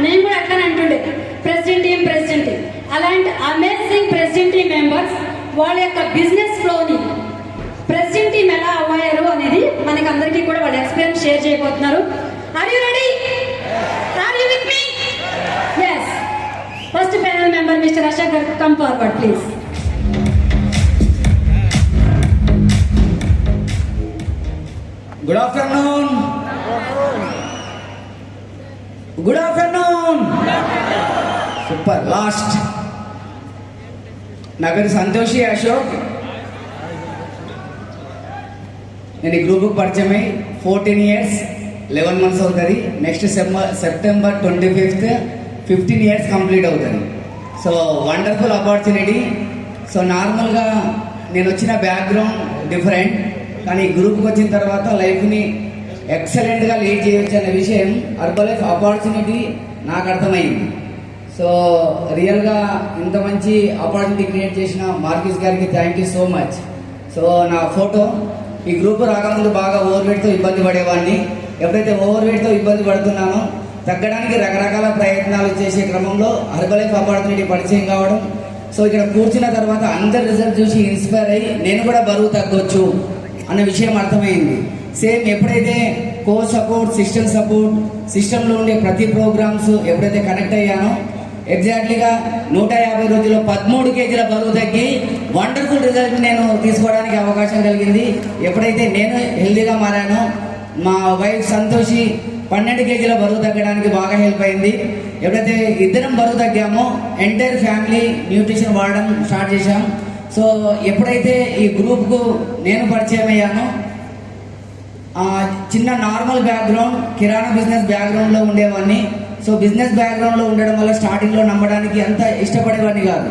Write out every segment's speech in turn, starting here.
నేను కూడా అట్లానే అంటుండే ప్రెసిడెంట్ టీం. అలాంటి అమేజింగ్ ప్రెసిడెంట్ టీం మెంబర్స్ వాళ్ళ యొక్క బిజినెస్ ఫ్లోని ప్రెసిడెంట్ టీం ఎలా అవ్వారు అనేది మనకి అందరికీ కూడా వాళ్ళ ఎక్స్పీరియన్స్ షేర్ చేయబోతున్నారు. Are you ready? Are you with me? yes. First panel member mister Ashok garu, come forward please. Good afternoon. Good afternoon. Super. Last నా పేరు సంతోషి అశోక్. నేను ఈ గ్రూప్కి పరిచయం అయ్యి 14 years 11 months అవుతుంది. Next September 25th 15 years complete అవుతుంది. So wonderful opportunity. సో నార్మల్గా నేను వచ్చిన బ్యాక్గ్రౌండ్ డిఫరెంట్, కానీ ఈ గ్రూప్కి వచ్చిన తర్వాత లైఫ్ని ఎక్సలెంట్గా లీడ్ చేయొచ్చు అనే విషయం హెర్బలైఫ్ ఆపర్చునిటీ నాకు అర్థమైంది. సో రియల్గా ఇంత మంచి ఆపర్చునిటీ క్రియేట్ చేసిన మార్కిస్ గారికి thank you so much. So నా ఫోటో ఈ గ్రూప్ రాకముందు బాగా ఓవర్ వెయిట్తో ఇబ్బంది పడేవాడిని. ఎప్పుడైతే ఓవర్ వెయిట్తో ఇబ్బంది పడుతున్నానో తగ్గడానికి రకరకాల ప్రయత్నాలు చేసే క్రమంలో హెర్బలైఫ్ ఆపర్చునిటీ పరిచయం కావడం, సో ఇక్కడ కూర్చున్న తర్వాత అందరి రిజల్ట్ చూసి ఇన్స్పైర్ అయ్యి నేను కూడా బరువు తగ్గొచ్చు అన్న విషయం అర్థమైంది. సేమ్ ఎప్పుడైతే కోచ్ సపోర్ట్, సిస్టంలో ఉండే ప్రతి ప్రోగ్రామ్స్ ఎప్పుడైతే కనెక్ట్ అయ్యానో ఎగ్జాక్ట్లీగా 150 రోజుల్లో 13 kg బరువు తగ్గి వండర్ఫుల్ రిజల్ట్ నేను తీసుకోవడానికి అవకాశం కలిగింది. ఎప్పుడైతే నేను హెల్దీగా మారానో మా వైఫ్ సంతోషి 12 kg బరువు తగ్గడానికి బాగా హెల్ప్ అయింది. ఎప్పుడైతే ఇద్దరం బరువు తగ్గామో ఎంటైర్ ఫ్యామిలీ న్యూట్రిషన్ వాడడం స్టార్ట్ చేశాం. సో ఎప్పుడైతే ఈ గ్రూప్కు నేను పరిచయం అయ్యానో చిన్న నార్మల్ బ్యాక్గ్రౌండ్, కిరాణా బిజినెస్ బ్యాక్గ్రౌండ్లో ఉండేవాడిని. సో బిజినెస్ బ్యాక్గ్రౌండ్లో ఉండడం వల్ల స్టార్టింగ్లో నమ్మడానికి అంత ఇష్టపడేవాడిని కాదు.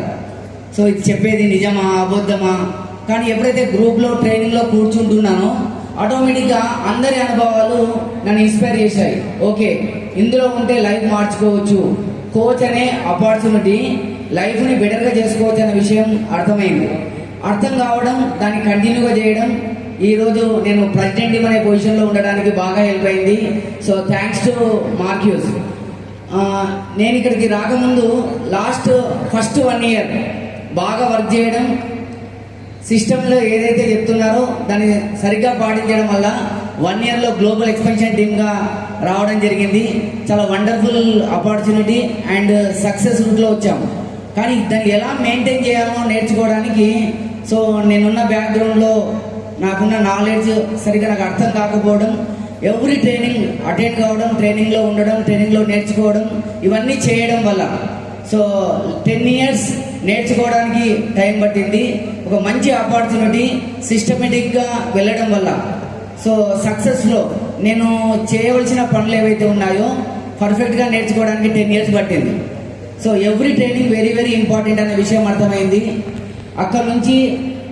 సో ఇది చెప్పేది నిజమా అబద్ధమా, కానీ ఎప్పుడైతే గ్రూప్లో ట్రైనింగ్లో కూర్చుంటున్నానో ఆటోమేటిక్గా అందరి అనుభవాలు నన్ను ఇన్స్పైర్ చేశాయి. ఓకే, ఇందులో ఉంటే లైఫ్ మార్చుకోవచ్చు, కోచ్ అనే ఆపర్చునిటీ లైఫ్ని బెటర్గా చేసుకోవచ్చు అనే విషయం అర్థమైంది. అర్థం కావడం, దాన్ని కంటిన్యూగా చేయడం ఈరోజు నేను ప్రెసిడెంట్ టీమ్ అనే పొజిషన్లో ఉండడానికి బాగా హెల్ప్ అయింది. So thanks to Marquis. నేను ఇక్కడికి రాకముందు ఫస్ట్ 1 year బాగా వర్క్ చేయడం, సిస్టంలో ఏదైతే చెప్తున్నారో దాన్ని సరిగ్గా పాటించడం వల్ల 1 yearలో గ్లోబల్ ఎక్స్పెన్షన్ టీమ్గా రావడం జరిగింది. చాలా వండర్ఫుల్ ఆపర్చునిటీ అండ్ సక్సెస్ రూట్లో వచ్చాము. కానీ దాన్ని ఎలా మెయింటైన్ చేయాలో నేర్చుకోవడానికి, సో నేనున్న బ్యాక్గ్రౌండ్లో నాకున్న నాలెడ్జ్ సరిగ్గా నాకు అర్థం కాకపోవడం, ఎవ్రీ ట్రైనింగ్ అటెండ్ కావడం, ట్రైనింగ్లో ఉండడం, ట్రైనింగ్లో నేర్చుకోవడం, ఇవన్నీ చేయడం వల్ల సో 10 years నేర్చుకోవడానికి టైం పట్టింది. ఒక మంచి ఆపర్చునిటీ సిస్టమేటిక్గా వెళ్ళడం వల్ల సో సక్సెస్లో నేను చేయవలసిన పనులు ఏవైతే ఉన్నాయో పర్ఫెక్ట్గా నేర్చుకోవడానికి 10 years పట్టింది. So every training very very important అనే విషయం అర్థమైంది. అక్కడ నుంచి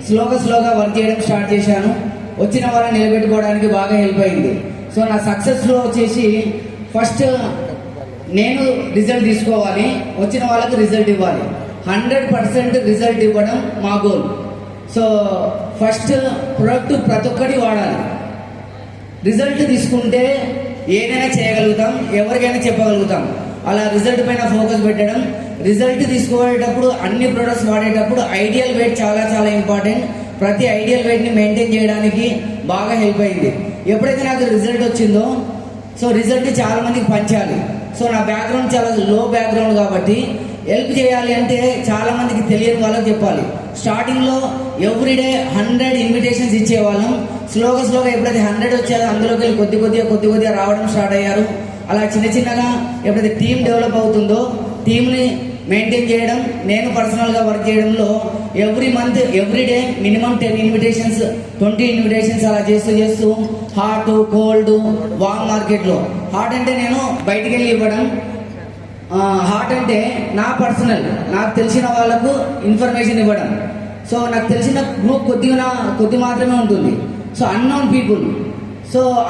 స్లోగా వర్క్ చేయడం స్టార్ట్ చేశాను. వచ్చిన వాళ్ళని నిలబెట్టుకోవడానికి బాగా హెల్ప్ అయింది. సో నా సక్సెస్లో వచ్చేసి ఫస్ట్ నేను రిజల్ట్ తీసుకోవాలి, వచ్చిన వాళ్ళకి రిజల్ట్ ఇవ్వాలి, 100% రిజల్ట్ ఇవ్వడం మా గోల్. సో ఫస్ట్ ప్రొడక్ట్ ప్రతి ఒక్కటి వాడాలి. రిజల్ట్ తీసుకుంటే ఏదైనా చేయగలుగుతాం, ఎవరికైనా చెప్పగలుగుతాం. అలా రిజల్ట్ పైన ఫోకస్ పెట్టడం, రిజల్ట్ తీసుకోవేటప్పుడు అన్ని ప్రొడక్ట్స్ వాడేటప్పుడు ఐడియల్ వెయిట్ చాలా చాలా ఇంపార్టెంట్. ప్రతి ఐడియల్ వెయిట్ని మెయింటైన్ చేయడానికి బాగా హెల్ప్ అయింది. ఎప్పుడైతే నాకు రిజల్ట్ వచ్చిందో సో రిజల్ట్ చాలా మందికి పంచాలి. సో నా బ్యాక్గ్రౌండ్ చాలా లో బ్యాక్గ్రౌండ్ కాబట్టి హెల్ప్ చేయాలి అంటే చాలా మందికి తెలియని వాళ్ళకి చెప్పాలి. స్టార్టింగ్లో ఎవ్రీడే 100 ఇన్విటేషన్స్ ఇచ్చేవాళ్ళం. స్లోగా ఎప్పుడైతే 100 వచ్చారో అందులోకి వెళ్ళి కొద్దిగా రావడం స్టార్ట్ అయ్యారు. అలా చిన్నగా ఎప్పుడైతే టీం డెవలప్ అవుతుందో టీంని మెయింటైన్ చేయడం, నేను పర్సనల్గా వర్క్ చేయడంలో every month everyday minimum 10 invitations 20 invitations అలా చేస్తూ హాట్, కోల్డ్, వామ్ మార్కెట్లో హాట్ అంటే నేను బయటికి వెళ్ళి ఇవ్వడం, హాట్ అంటే నా పర్సనల్ నాకు తెలిసిన వాళ్ళకు ఇన్ఫర్మేషన్ ఇవ్వడం. సో నాకు తెలిసిన గ్రూప్ కొద్ది మాత్రమే ఉంటుంది. సో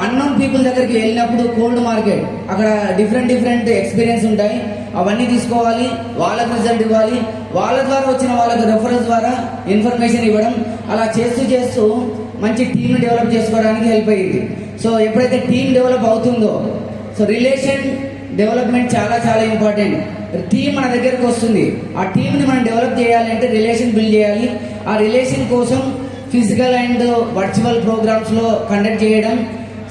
అన్నోన్ పీపుల్ దగ్గరికి వెళ్ళినప్పుడు కోల్డ్ మార్కెట్ అక్కడ డిఫరెంట్ ఎక్స్పీరియన్స్ ఉంటాయి. అవన్నీ తీసుకోవాలి, వాళ్ళకి రిజల్ట్ ఇవ్వాలి, వాళ్ళ ద్వారా వచ్చిన వాళ్ళకి రెఫరెన్స్ ద్వారా ఇన్ఫర్మేషన్ ఇవ్వడం. అలా చేస్తూ మంచి టీంని డెవలప్ చేసుకోవడానికి హెల్ప్ అయ్యింది. సో ఎప్పుడైతే టీం డెవలప్ అవుతుందో సో రిలేషన్ డెవలప్మెంట్ చాలా చాలా ఇంపార్టెంట్. టీం మన దగ్గరకు వస్తుంది, ఆ టీంని మనం డెవలప్ చేయాలి అంటే రిలేషన్ బిల్డ్ చేయాలి. ఆ రిలేషన్ కోసం ఫిజికల్ అండ్ వర్చువల్ ప్రోగ్రామ్స్లో కండక్ట్ చేయడం,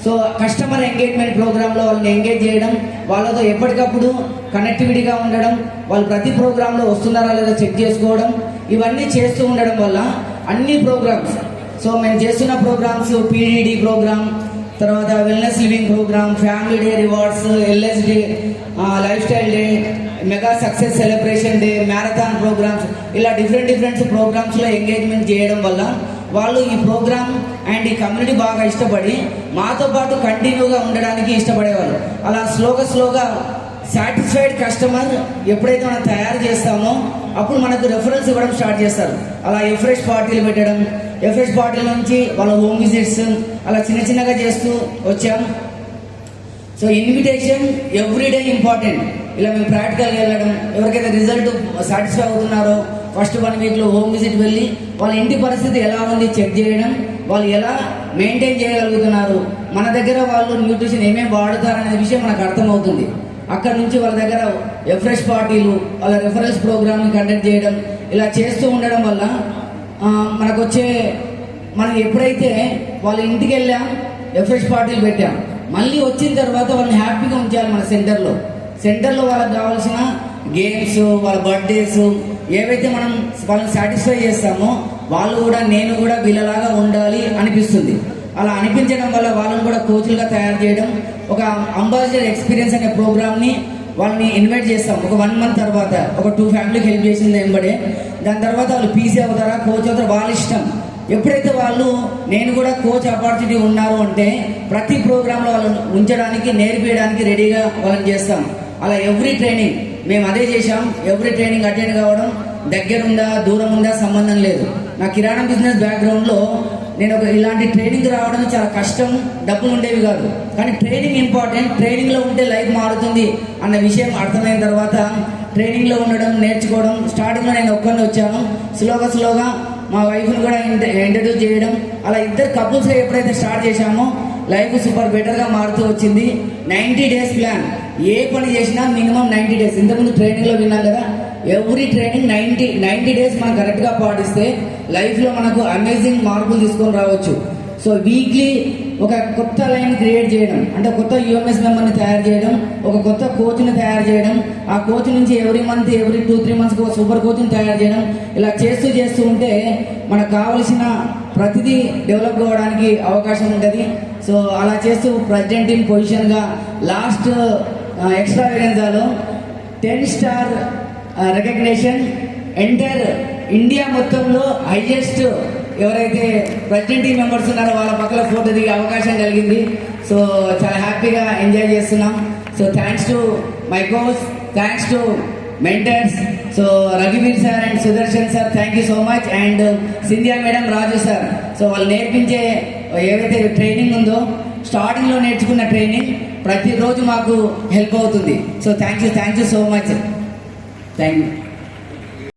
సో కస్టమర్ ఎంగేజ్మెంట్ ప్రోగ్రాంలో వాళ్ళని ఎంగేజ్ చేయడం, వాళ్ళతో ఎప్పటికప్పుడు కనెక్టివిటీగా ఉండడం, వాళ్ళు ప్రతి ప్రోగ్రాంలో వస్తున్నారా లేదా చెక్ చేసుకోవడం, ఇవన్నీ చేస్తూ ఉండడం వల్ల అన్ని ప్రోగ్రామ్స్, సో మేము చేస్తున్న ప్రోగ్రామ్స్ పీడీడీ ప్రోగ్రామ్, తర్వాత wellness living programme, family day rewards, LS day, life style day, mega success celebration day, marathon programmes, ఇలా డిఫరెంట్ ప్రోగ్రామ్స్లో ఎంగేజ్మెంట్ చేయడం వల్ల వాళ్ళు ఈ ప్రోగ్రామ్ అండ్ ఈ కమ్యూనిటీ బాగా ఇష్టపడి మాతో పాటు కంటిన్యూగా ఉండడానికి ఇష్టపడేవాళ్ళు. అలా స్లోగా సాటిస్ఫైడ్ కస్టమర్ ఎప్పుడైతే మనం తయారు చేస్తామో అప్పుడు మనకు రెఫరెన్స్ ఇవ్వడం స్టార్ట్ చేస్తారు. అలా ఎఫ్రెష్ పార్టీలు పెట్టడం, ఎఫ్రెష్ పార్టీల నుంచి వాళ్ళ హోమ్ విజిట్స్ అలా చిన్నగా చేస్తూ వచ్చాం. So invitation everyday important. ఇలా మేము ప్రాక్టికల్గా వెళ్ళడం, ఎవరికైతే రిజల్ట్ సాటిస్ఫై అవుతున్నారో ఫస్ట్ 1 వీక్లో హోమ్ విజిట్ వెళ్ళి వాళ్ళ ఇంటి పరిస్థితి ఎలా ఉంది చెక్ చేయడం, వాళ్ళు ఎలా మెయింటైన్ చేయగలుగుతున్నారు, మన దగ్గర వాళ్ళు న్యూట్రిషన్ ఏమేమి వాడుతారనే విషయం మనకు అర్థమవుతుంది. అక్కడ నుంచి వాళ్ళ దగ్గర ఎఫ్రెష్ పార్టీలు, వాళ్ళ రెఫరెన్స్ ప్రోగ్రామ్ని కండక్ట్ చేయడం, ఇలా చేస్తూ ఉండడం వల్ల మనం ఎప్పుడైతే వాళ్ళ ఇంటికి వెళ్ళాం, ఎఫ్రెష్ పార్టీలు పెట్టాం, మళ్ళీ వచ్చిన తర్వాత వాళ్ళని హ్యాపీగా ఉంచాలి. మన సెంటర్లో వాళ్ళకి కావాల్సిన గేమ్స్, వాళ్ళ బర్త్డేస్ ఏవైతే మనం వాళ్ళని సాటిస్ఫై చేస్తామో వాళ్ళు కూడా నేను కూడా వీళ్ళలాగా ఉండాలి అనిపిస్తుంది. అలా అనిపించడం వల్ల వాళ్ళని కూడా కోచ్లుగా తయారు చేయడం, ఒక అంబాసిడర్ ఎక్స్పీరియన్స్ అనే ప్రోగ్రామ్ని వాళ్ళని ఇన్వైట్ చేస్తాం. ఒక 1 మంత్ తర్వాత ఒక 2 ఫ్యామిలీకి హెల్ప్ చేసింది వెంబడే, దాని తర్వాత వాళ్ళు పీసీ అవుతారా కోచ్ అవుతారా వాళ్ళ ఇష్టం. ఎప్పుడైతే వాళ్ళు నేను కూడా కోచ్ ఆపర్చునిటీ ఉన్నారు అంటే ప్రతి ప్రోగ్రాంలో వాళ్ళని ఉంచడానికి నేర్పించడానికి రెడీగా వాళ్ళని చేస్తాం. అలా ఎవ్రీ ట్రైనింగ్ మేము అదే చేశాం. ఎవ్రీ ట్రైనింగ్ అటెండ్ కావడం, దగ్గరుందా దూరం ఉందా సంబంధం లేదు. నా కిరాణా బిజినెస్ బ్యాక్గ్రౌండ్లో నేను ఇలాంటి ట్రైనింగ్ రావడం చాలా కష్టం, డబ్బులు ఉండేవి కాదు. కానీ ట్రైనింగ్ ఇంపార్టెంట్, ట్రైనింగ్లో ఉంటే లైఫ్ మారుతుంది అన్న విషయం అర్థమైన తర్వాత ట్రైనింగ్లో ఉండడం, నేర్చుకోవడం. స్టార్టింగ్లో నేను ఒక్కరిని వచ్చాను, స్లోగా మా వైఫ్ని కూడా ఇంట్రడ్యూస్ చేయడం, అలా ఇద్దరు కపుల్స్గా ఎప్పుడైతే స్టార్ట్ చేశామో లైఫ్ సూపర్ బెటర్గా మారుతూ వచ్చింది. 90 డేస్ ప్లాన్, ఏ పని చేసినా మినిమం 90 డేస్. ఇంతకుముందు ట్రైనింగ్లో విన్నాం కదా, ఎవ్రీ ట్రైనింగ్ 90 డేస్ మనం కరెక్ట్గా పాటిస్తే లైఫ్లో మనకు అమేజింగ్ మార్పులు తీసుకొని రావచ్చు. సో వీక్లీ ఒక కొత్త లైన్ క్రియేట్ చేయడం, అంటే కొత్త యూఎంఎస్ మెంబర్ని తయారు చేయడం, ఒక కొత్త కోచ్ని తయారు చేయడం, ఆ కోచ్ నుంచి ఎవ్రీ మంత్ ఎవ్రీ 2-3 మంత్స్కి ఒక సూపర్ కోచ్ని తయారు చేయడం, ఇలా చేస్తూ ఉంటే మనకు కావలసిన ప్రతిదీ డెవలప్ అవ్వడానికి అవకాశం ఉంటుంది. సో అలా చేస్తూ ప్రెసిడెంట్ టీమ్ పొజిషన్గా లాస్ట్ ఎక్స్ట్రావెగెన్సాలో 10 స్టార్ రికగ్నిషన్ ఎంటైర్ ఇండియా మొత్తంలో హైయెస్ట్ ఎవరైతే ప్రెసిడెంట్ టీమ్ మెంబర్స్ ఉన్నారో వాళ్ళ పక్కన ఫోటో దిగే అవకాశం కలిగింది. సో చాలా హ్యాపీగా ఎంజాయ్ చేస్తున్నాం. So thanks to my coach, thanks to mentors. So రఘువీర్ sir and Sudarshan sir, thank you so much. And Scindia madam, Raju sir. So వాళ్ళు నేర్పించే ఏవైతే ట్రైనింగ్ ఉందో స్టార్టింగ్లో నేర్చుకున్న ట్రైనింగ్ ప్రతిరోజు మాకు హెల్ప్ అవుతుంది. So thank you so much. Thank you.